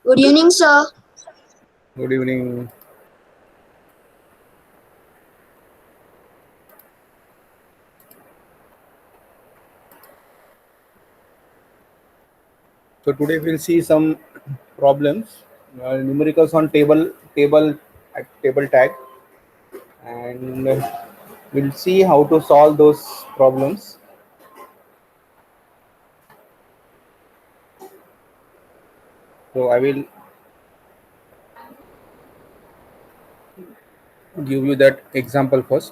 Good evening, sir. Good evening. So today we'll see some problems, numericals on table tag, and we'll see how to solve those problems. So I will give you that example first.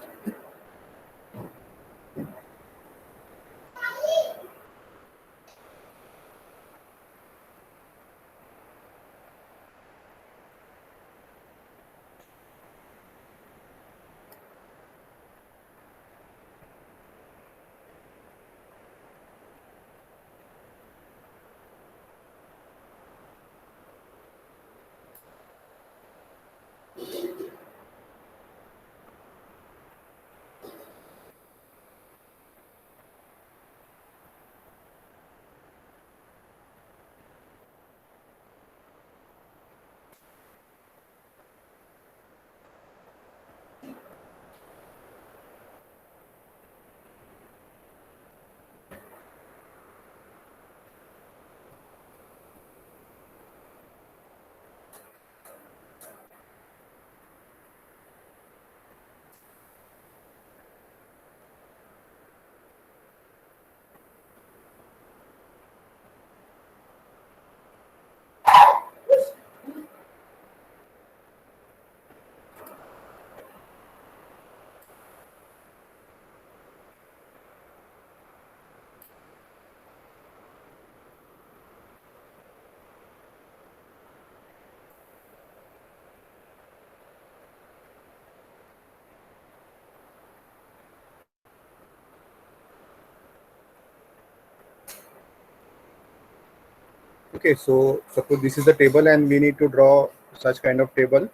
Okay, so suppose this is the table and we need to draw such kind of table.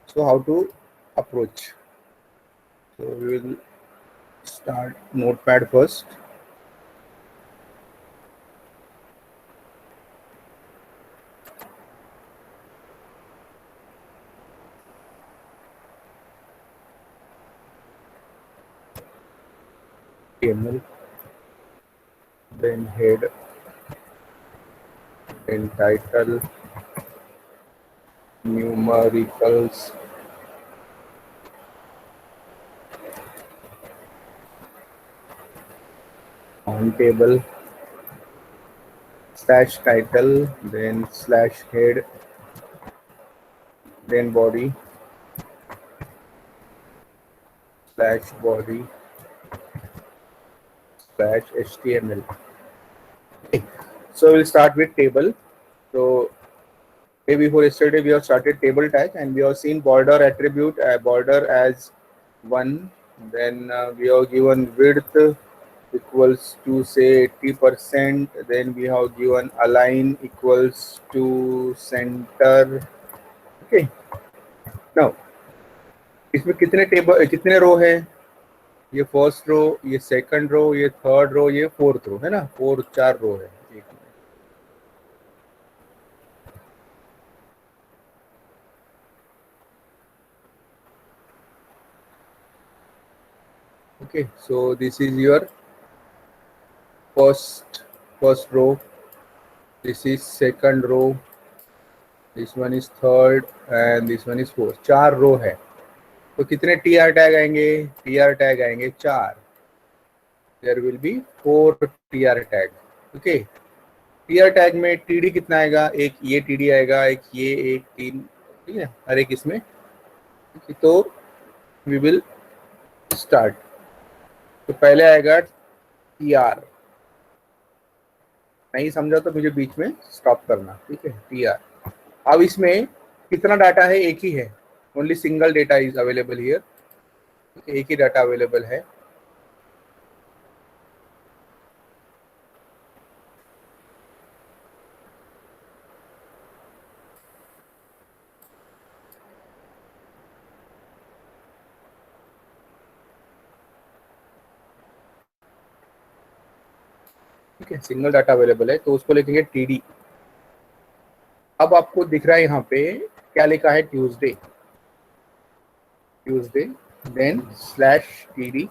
So how to approach? So we will start notepad first. HTML, then head, then title, numericals, on table, slash title, then slash head, then body, slash body, slash HTML. Okay. So we'll start with table. So day before yesterday we have started table tag and we have seen border attribute, border as 1. Then we have given width equals to say 80%. Then we have given align equals to center. Okay. Now इसमें कितने रो है? ये first row, ये second row, ये third row, ये fourth row है ना, 4 रो है। Okay, so this is your first row, this is second row, this one is third and this one is fourth। 4 रो है। तो कितने TR टैग आएंगे? TR टैग आएंगे 4। There will be 4 TR tag. Okay, TR tag में TD कितना आएगा? एक ये TD आएगा, एक ये, एक 3, ठीक है, हर एक इसमें। तो वी विल स्टार्ट। तो पहले आएगा TR, नहीं समझा तो मुझे बीच में स्टॉप करना, ठीक है। TR। अब इसमें कितना डाटा है? एक ही है, only single data is available here, एक ही डाटा अवेलेबल है। ठीक है, सिंगल डाटा अवेलेबल है तो उसको लिखेंगे TD। अब आपको दिख रहा है यहाँ पे क्या लिखा है, Tuesday, Tuesday, then slash TD,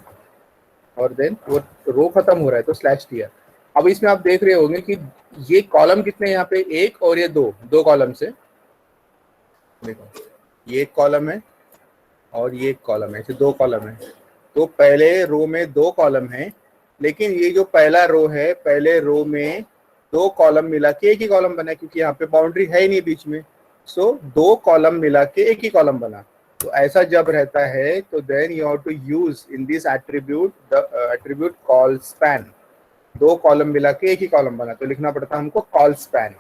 और देन वो रो खत्म हो रहा है तो स्लैश टी आर। अब इसमें आप देख रहे होंगे कि ये कॉलम कितने यहाँ पे, एक और ये दो, दो कॉलम से, देखो ये एक कॉलम है और ये एक कॉलम है, ऐसे दो कॉलम है। तो पहले रो में दो कॉलम है, लेकिन ये जो पहला रो है, पहले रो में दो कॉलम मिला के एक ही कॉलम बना, क्योंकि यहाँ पे बाउंड्री है ही नहीं बीच में। सो दो कॉलम मिला के एक ही कॉलम बना। तो ऐसा जब रहता है तो then you have to use in this attribute the attribute col span. दो कॉलम मिला के एक ही कॉलम बना तो लिखना पड़ता है हमको कॉल स्पैन।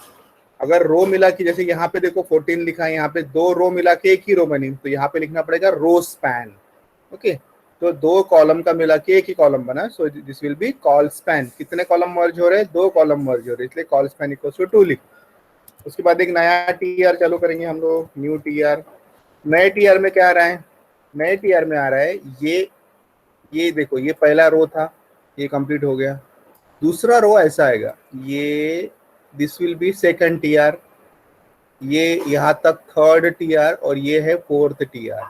अगर रो मिला के, जैसे यहाँ पे देखो 14 लिखा है, यहाँ पे दो रो मिला के एक ही रो बनी, तो यहाँ पे लिखना पड़ेगा रो स्पैन। ओके, तो दो कॉलम का मिला के एक ही कॉलम बना, so this will be call span. कितने कॉलम मर्ज हो रहे हैं, दो कॉलम मर्ज हो रहे हैं, इसलिए कॉल स्पैन इक्वल्स टू 2 लिख। उसके बाद एक नया टी आर चालू करेंगे हम लोग, न्यू टी आर। नए टी आर में क्या आ रहा है, नए टी आर में आ रहा है ये देखो, ये पहला रो था, ये कंप्लीट हो गया। दूसरा रो ऐसा आएगा, ये this will be second T R, ये यहाँ तक थर्ड टी आर, और ये है फोर्थ टी आर।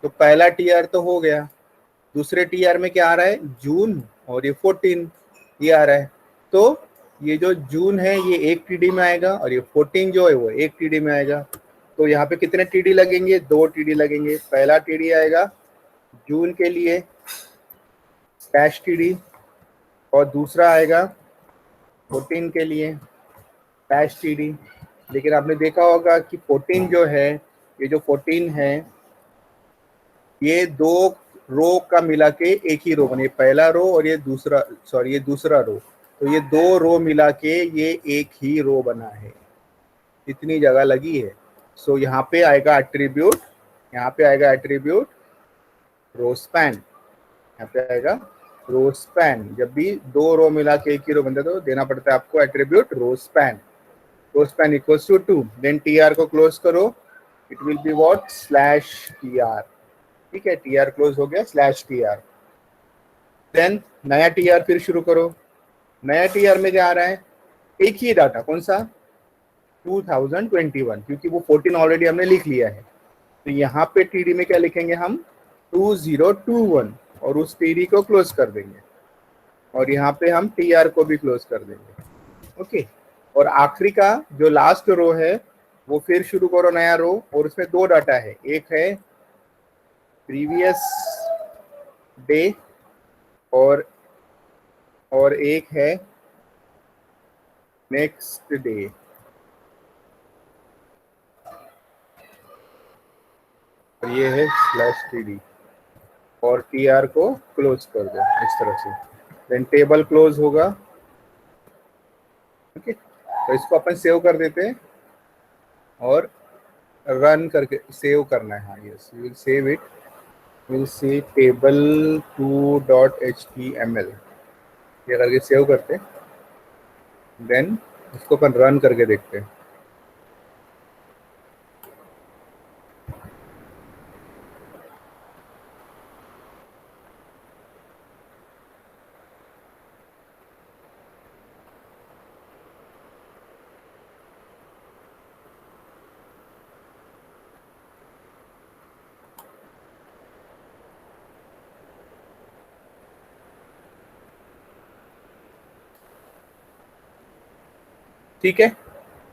तो पहला टी आर तो हो गया। दूसरे टी आर में क्या आ रहा है, जून, और ये 14 ये आ रहा है। तो ये जो जून है ये एक टीडी में आएगा, और ये 14 जो है वो एक टीडी में आएगा। तो यहाँ पे कितने टीडी लगेंगे, दो टीडी लगेंगे। पहला टीडी आएगा जून के लिए डैश टीडी, और दूसरा आएगा 14 के लिए डैश टीडी। लेकिन आपने देखा होगा कि 14 जो है, ये जो 14 है, ये दो रो का मिला के एक ही रो बने, पहला रो और ये दूसरा, सॉरी ये दूसरा रो। तो ये दो रो मिला के ये एक ही रो बना है, इतनी जगह लगी है। सो यहाँ पे आएगा एट्रीब्यूट, यहाँ पे आएगा एट्रीब्यूट रो स्पैन, यहाँ पे आएगा रो स्पैन। जब भी दो रो मिला के एक ही रो बनता है तो देना पड़ता है आपको attribute row span. Row span equals to 2, then T R को क्लोज करो, it will be what, slash T R. ठीक है, टी आर क्लोज हो गया, स्लैश टी आर। देन नया टी आर फिर शुरू करो। नया टी आर में क्या आ रहा है, एक ही डाटा, कौन सा, 2021, क्योंकि वो 14 ऑलरेडी हमने लिख लिया है। तो यहाँ पे टीडी में क्या लिखेंगे हम, 2021, और उस टीडी को क्लोज कर देंगे, और यहाँ पे हम टी आर को भी क्लोज कर देंगे। ओके, और आखिरी का जो लास्ट रो है वो फिर शुरू करो नया रो, और उसमें दो डाटा है, एक है प्रीवियस डे, और एक है नेक्स्ट डे। और ये है स्लैश टीडी, और टी आर को क्लोज कर दो इस तरह से, देन टेबल क्लोज होगा। ओके, तो इसको अपन सेव कर देते हैं और रन करके सेव करना है। हाँ yes, you will save it, will see table 2.html, ये करके सेव करते हैं, देन इसको अपन रन करके देखते हैं। ठीक है,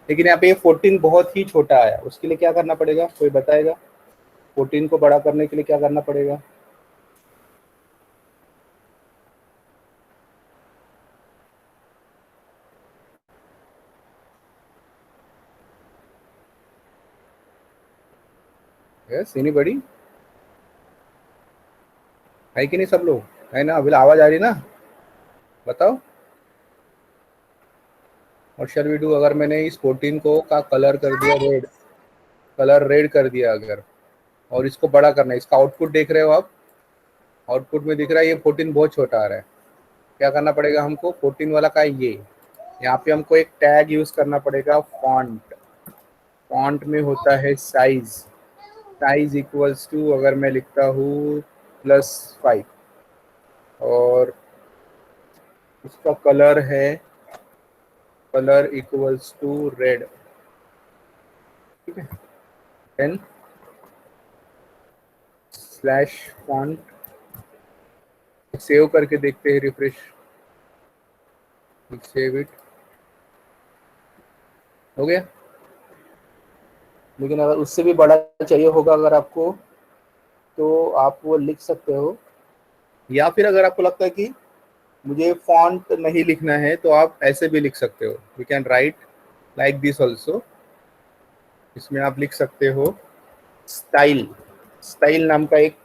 लेकिन यहाँ पे ये 14 बहुत ही छोटा आया, उसके लिए क्या करना पड़ेगा, कोई बताएगा, 14 को बड़ा करने के लिए क्या करना पड़ेगा। यस, एनीबॉडी, है कि नहीं, सब लोग है ना, अभी आवाज आ रही ना, बताओ। और शैल वी डू, अगर मैंने इस 14 को का कलर कर दिया रेड, कलर रेड कर दिया अगर, और इसको बड़ा करना है, इसका आउटपुट देख रहे हो आप, आउटपुट में दिख रहा है ये 14 बहुत छोटा आ रहा है। क्या करना पड़ेगा हमको, 14 वाला का ये, यहाँ पे हमको एक टैग यूज करना पड़ेगा, फॉन्ट। फॉन्ट में होता है साइज, साइज इक्वल्स टू, अगर मैं लिखता हूँ +5, और उसका कलर है, कलर इक्वल्स टू रेड। ठीक है। देन स्लैश फॉन्ट, सेव करके देखते हैं, रिफ्रेश, सेव इट, हो गया। लेकिन अगर उससे भी बड़ा चाहिए होगा अगर आपको, तो आप वो लिख सकते हो, या फिर अगर आपको लगता है कि मुझे फॉन्ट नहीं लिखना है तो आप ऐसे भी लिख सकते हो, you can write like this also. इसमें आप लिख सकते हो स्टाइल, स्टाइल नाम का एक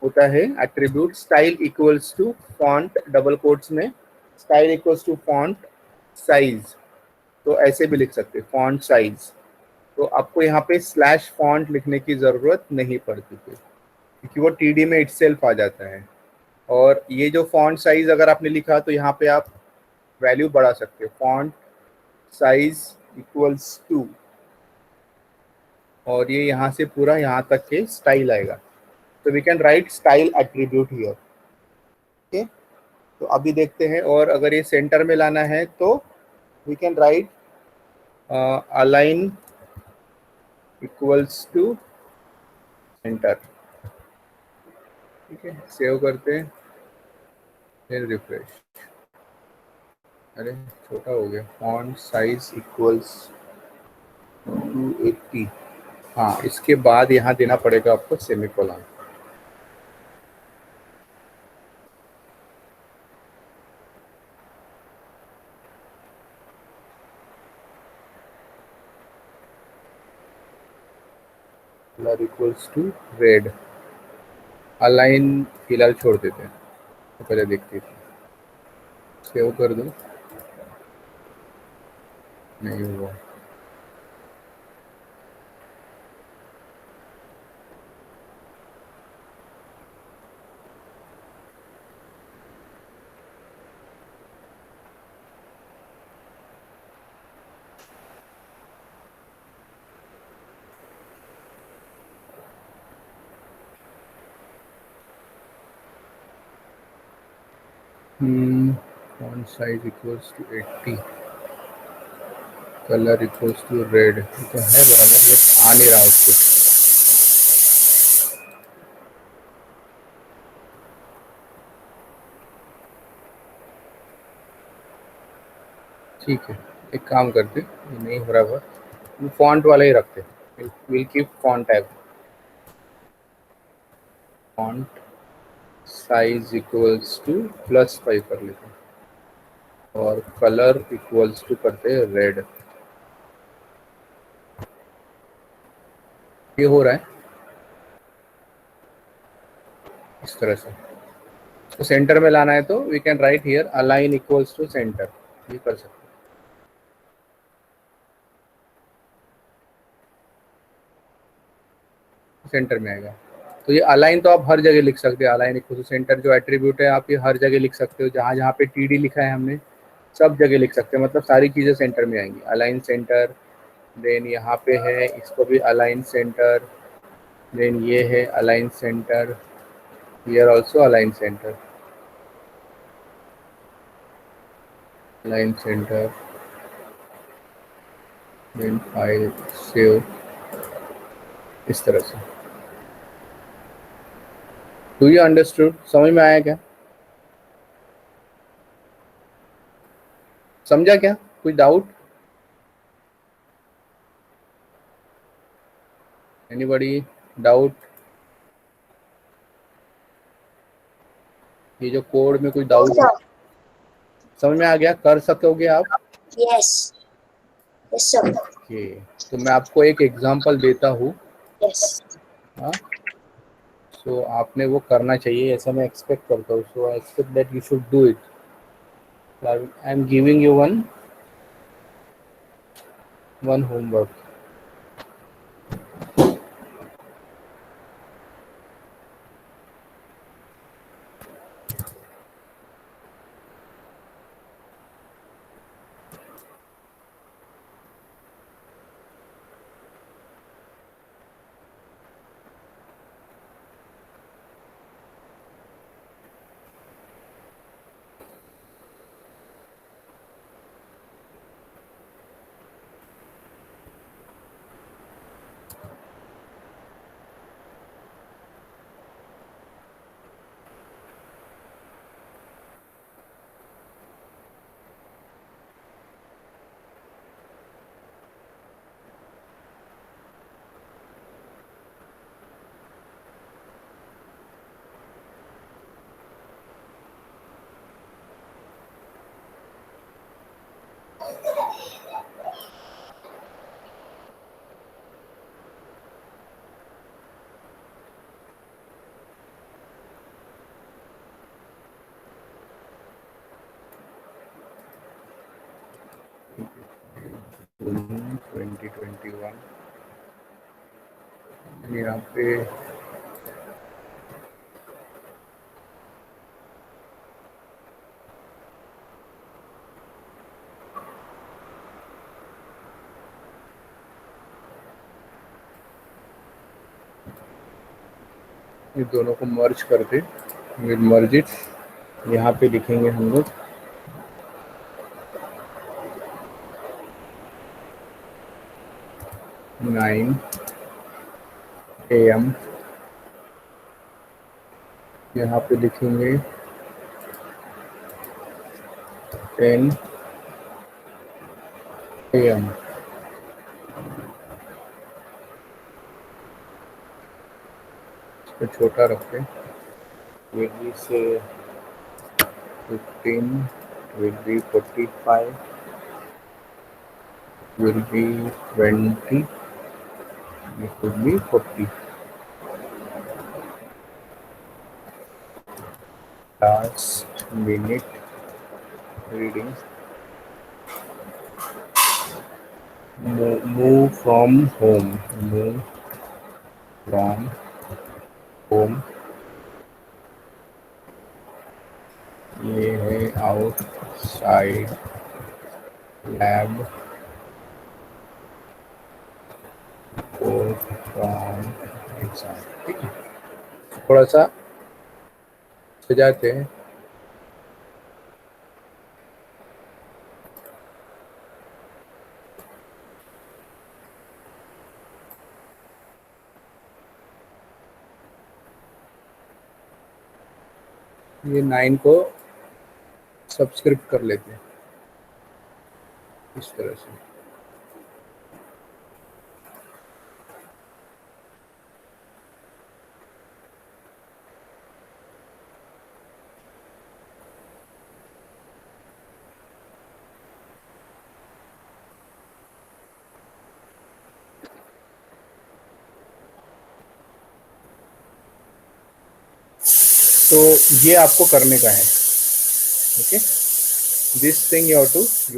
होता है attribute, style equals to font, double quotes में style equals to font size, तो ऐसे भी लिख सकते हैं फॉन्ट साइज। तो आपको यहाँ पे स्लैश फॉन्ट लिखने की जरूरत नहीं पड़ती थी, क्योंकि वो टीडी में इटसेल्फ आ जाता है। और ये जो फॉन्ट साइज अगर आपने लिखा तो यहाँ पे आप वैल्यू बढ़ा सकते हो, फॉन्ट साइज इक्वल्स टू, और ये यहाँ से पूरा यहाँ तक के स्टाइल आएगा। तो we can write style attribute here. Okay, तो अभी देखते हैं। और अगर ये सेंटर में लाना है तो we can write align equals to center. ठीक है, सेव करते हैं, फिर रिफ्रेश। अरे छोटा हो गया, फॉन्ट साइज इक्वल्स टू 80। हाँ, इसके बाद यहाँ देना पड़ेगा आपको semicolon. Colour equals to red, align फिलहाल छोड़ देते हैं, तो पहले देखते हैं। सेव कर दो, नहीं हुआ। Font size equals to 80, colour equals to red, तो है बराबर, बट आ नहीं रहा उसको। ठीक है, एक काम करते, ये नहीं हो रहा, फॉन्ट वाला ही रखते, will keep font tag, font size equals to +5 कर लेते हैं, और कलर इक्वल्स टू करते हैं रेड। ये हो रहा है इस तरह से। तो सेंटर में लाना है तो we can write here align equals to center, ये कर सकते हैं, सेंटर में आएगा। तो ये अलाइन तो आप हर जगह लिख सकते हैं, अलाइन इक्वल टू सेंटर जो एट्रीब्यूट है आप ये हर जगह लिख सकते हो, जहाँ जहाँ पे टीडी लिखा है हमने सब जगह लिख सकते हैं, मतलब सारी चीज़ें सेंटर में आएंगी। अलाइन सेंटर, देन यहाँ पे है इसको भी अलाइन सेंटर, देन ये है align center, here also align center, align center, then file save, इस तरह से। डू यू अंडरस्टूड, समझ में आया क्या, समझा क्या, कोई डाउट, एनीबॉडी डाउट, ये जो कोड में कोई डाउट समझ में आ गया, कर सकोगे आप? Yes yes sir. ओके, तो मैं आपको एक एग्जांपल देता हूँ। यस हाँ, सो आपने वो करना चाहिए, ऐसा मैं एक्सपेक्ट करता हूँ, so I expect that you should do it. I am giving you one homework. 2021 यहाँ पे ये दोनों को मर्ज करते, विल मर्ज इट। यहाँ पे लिखेंगे हम लोग 9 AM, यहाँ पे लिखेंगे 10 AM। इसको छोटा रखते, will be say 15, will be 45, will be 20, it will be 40. Last minute reading. Move from home. Move from home. ये है outside lab. Go from exam. ठीक है, थोड़ा सा सजाते हैं। ये 9 को सब्सक्रिप्ट कर लेते हैं इस तरह से। तो ये आपको करने का है, okay. This thing you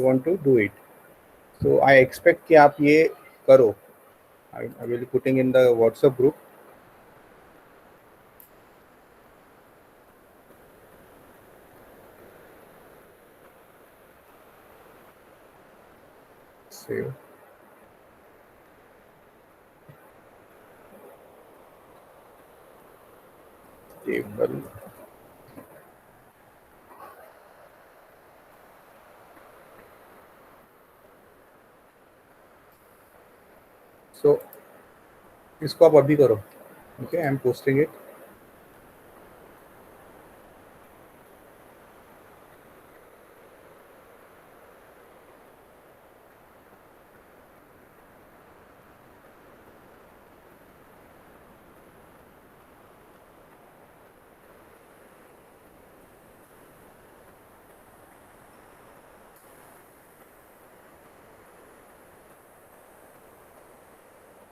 want to do it. So I expect कि आप ये करो। I will putting in the WhatsApp group. Save table. So इसको आप अभी करो, okay. I am posting it.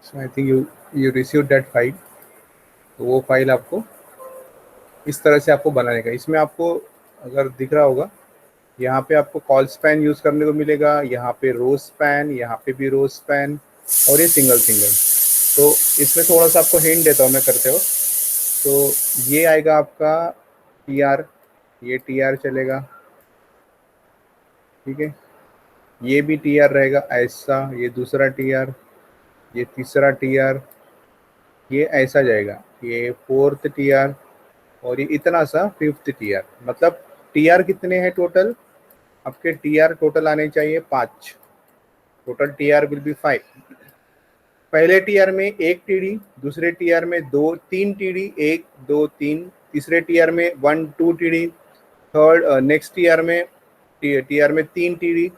So I think you receive that file. तो वो फाइल आपको इस तरह से आपको बनाने का। इसमें आपको अगर दिख रहा होगा, यहाँ पे आपको कॉल स्पैन यूज़ करने को मिलेगा, यहाँ पे रो स्पैन, यहाँ पे भी रो स्पैन, और ये सिंगल। तो इसमें थोड़ा सा आपको हिंट देता हूँ मैं करते हो। तो ये आएगा आपका TR, ये TR चलेगा, ठीक है। ये भी TR रहेगा ऐसा, ये दूसरा TR, ये तीसरा TR, ये ऐसा जाएगा, ये 4th TR, और ये इतना सा 5th TR। मतलब TR कितने हैं टोटल? आपके TR टोटल आने चाहिए 5। Total TR will be 5। पहले TR में 1 TD, दूसरे TR में 3 TD, 1 2 3, तीसरे TR में 1 2 TD, थर्ड नेक्स्ट TR में 3 TD,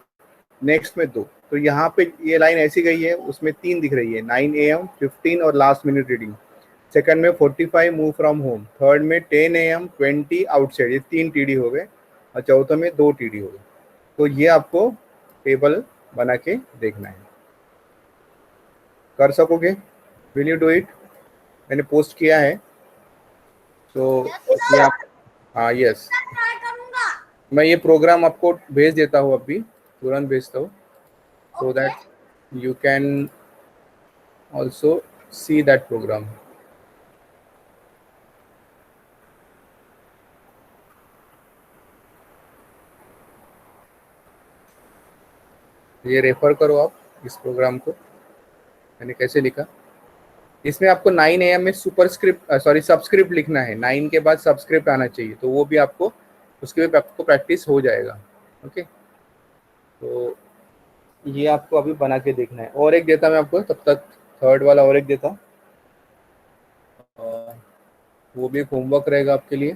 नेक्स्ट में 2। तो यहाँ पे ये लाइन ऐसी गई है, उसमें 3 दिख रही है, 9 AM, 15 और लास्ट मिनट रीडिंग। सेकंड में 45 मूव फ्रॉम होम, थर्ड में 10 AM, 20 आउटसाइड, ये 3 TD हो गए, और चौथे में 2 TD हो गए। तो ये आपको टेबल बना के देखना है। कर सकोगे? Will you do it? मैंने पोस्ट किया है, तो ये आप, हाँ यस, मैं ये प्रोग्राम आपको भेज देता हूँ, अभी तुरंत भेजता हूँ। so that you can also see that program. ये रेफर करो आप इस प्रोग्राम को, मैंने कैसे लिखा। इसमें आपको 9 AM में सुपरस्क्रिप्ट सॉरी सबस्क्रिप्ट लिखना है, 9 के बाद सबस्क्रिप्ट आना चाहिए, तो वो भी आपको उसके भी आपको प्रैक्टिस हो जाएगा। ओके, तो ये आपको अभी बना के देखना है। और एक देता मैं आपको, तब तक थर्ड वाला और एक देता, वो भी एक होमवर्क रहेगा आपके लिए।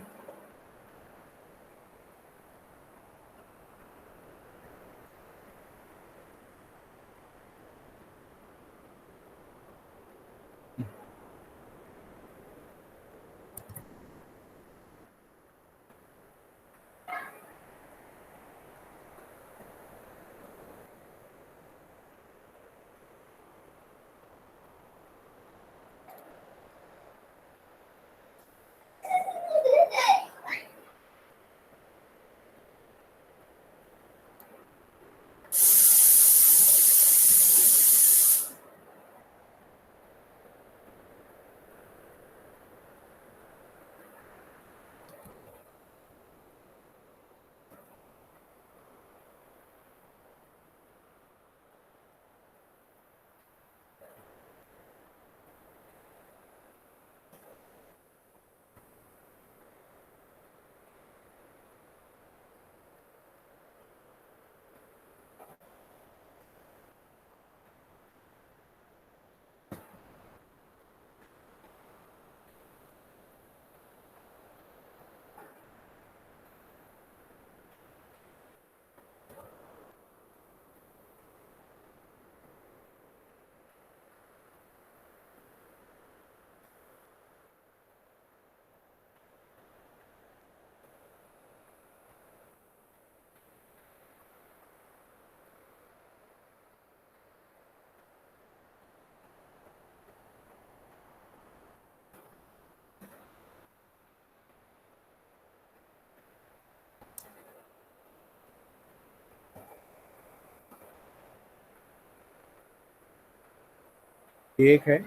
एक है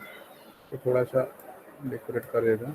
तो थोड़ा सा डेकोरेट कर देता।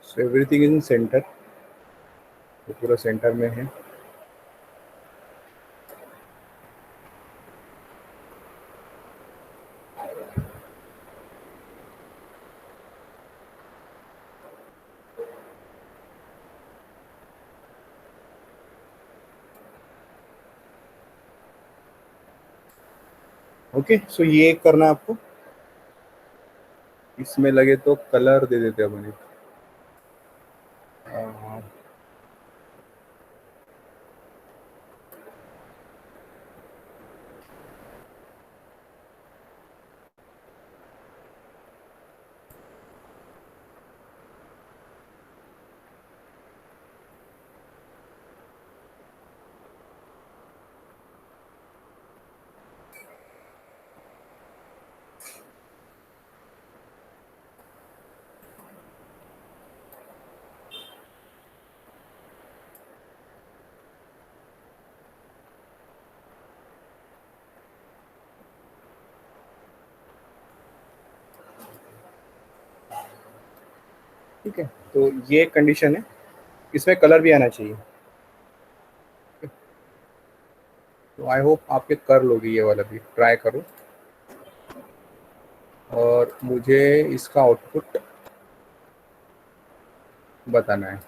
So everything is in centre, तो पूरा सेंटर में है। ओके, सो ये करना है आपको। इसमें लगे तो कलर दे देते हैं अपन। ठीक है, तो ये कंडीशन है, इसमें कलर भी आना चाहिए। तो आई होप आपके कर लोगे, ये वाला भी ट्राई करो और मुझे इसका आउटपुट बताना है।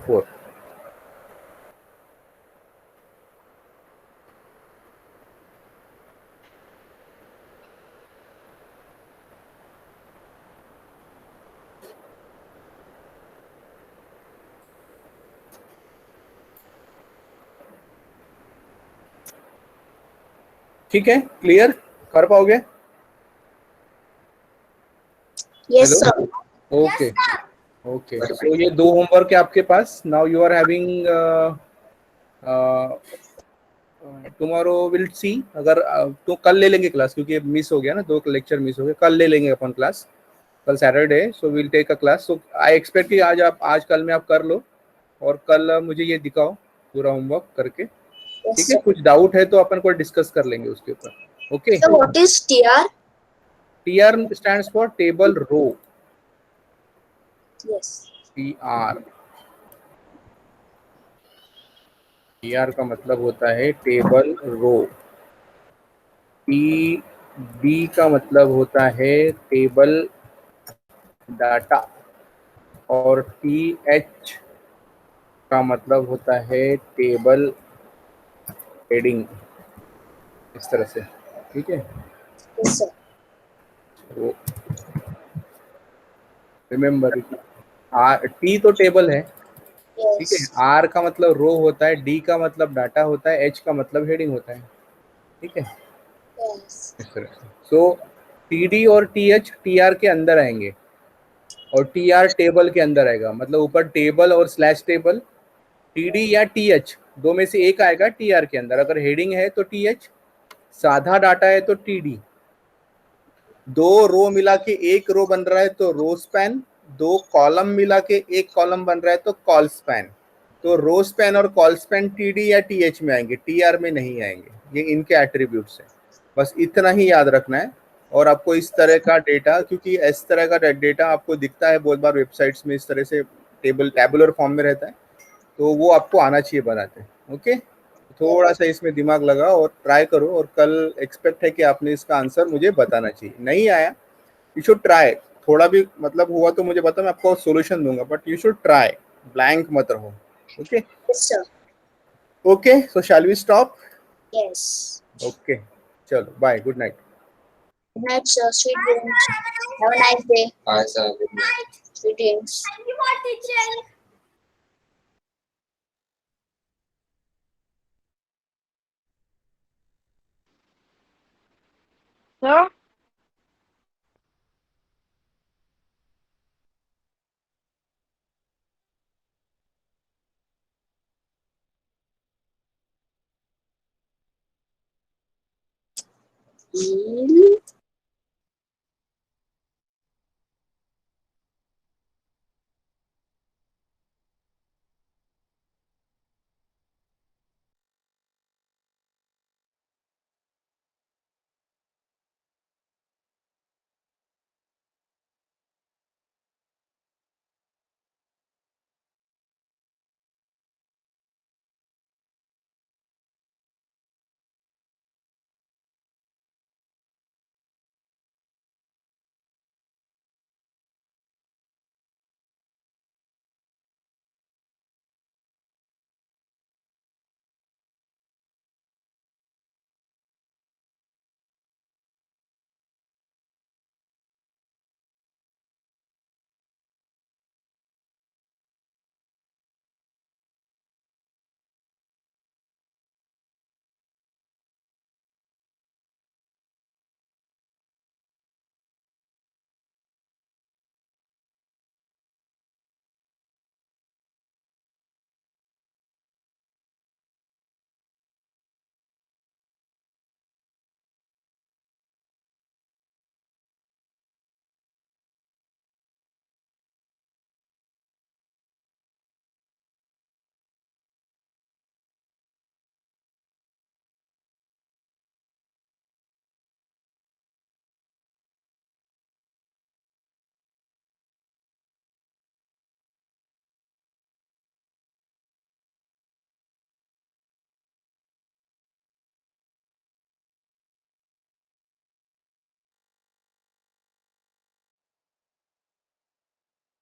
4 ठीक है, क्लियर कर पाओगे? Yes, hello, sir. Okay okay. So ये दो होमवर्क है आपके पास। Now you are having tomorrow will see, अगर तो कल ले लेंगे क्लास, क्योंकि मिस हो गया ना, 2 लेक्चर मिस हो गए। कल ले लेंगे अपन क्लास, कल Saturday, so will take a class. So I expect कि आज कल में आप कर लो, और कल मुझे ये दिखाओ पूरा होमवर्क करके। Yes, ठीक है, sir. कुछ डाउट है तो अपन को डिस्कस कर लेंगे उसके ऊपर। Okay. So what is TR? T R stands for table row. Yes. T R, T R का मतलब होता है टेबल रो। टी बी का मतलब होता है टेबल डाटा, और टी एच का मतलब होता है टेबल हेडिंग, इस तरह से। ठीक है, Yes, sir. तो रिमेम्बर, आर टी तो टेबल है, ठीक है, Yes. आर का मतलब रो होता है, डी का मतलब डाटा होता है, एच का मतलब हेडिंग होता है। ठीक है, Yes. इस तरह से। सो टी डी और टी एच टी आर के अंदर आएंगे, और टी आर टेबल के अंदर आएगा, मतलब ऊपर टेबल और स्लैश टेबल। टी डी या टी एच, दो में से एक आएगा टी आर के अंदर। अगर हेडिंग है तो टी एच, साधा डाटा है तो टी डी, दो रो मिला के एक रो बन रहा है तो रो स्पैन, दो कॉलम मिला के एक कॉलम बन रहा है तो कॉल स्पैन। तो रो स्पैन और कॉल स्पैन टीडी या टीएच में आएंगे, टीआर में नहीं आएंगे। ये इनके एट्रीब्यूट्स हैं, बस इतना ही याद रखना है। और आपको इस तरह का डेटा, क्योंकि इस तरह का डेटा आपको दिखता है बहुत बार वेबसाइट्स में, इस तरह से टेबुलर फॉर्म में रहता है, तो वो आपको आना चाहिए बनाते। ओके, थोड़ा सा इसमें दिमाग लगाओ और ट्राई करो, और कल एक्सपेक्ट है कि आपने इसका आंसर मुझे बताना चाहिए। नहीं आया, यू शुड ट्राई। थोड़ा भी मतलब हुआ तो मुझे बता, मैं आपको सोल्यूशन दूंगा, but you should try, blank मत रहो। Okay Yes, sir. Okay, so shall we stop? Yes. Okay, चलो bye, good night. Good night, sir. Sweet dreams. Have a nice day. Hi, sir. Good night. Sweet dreams. Sir? Mm.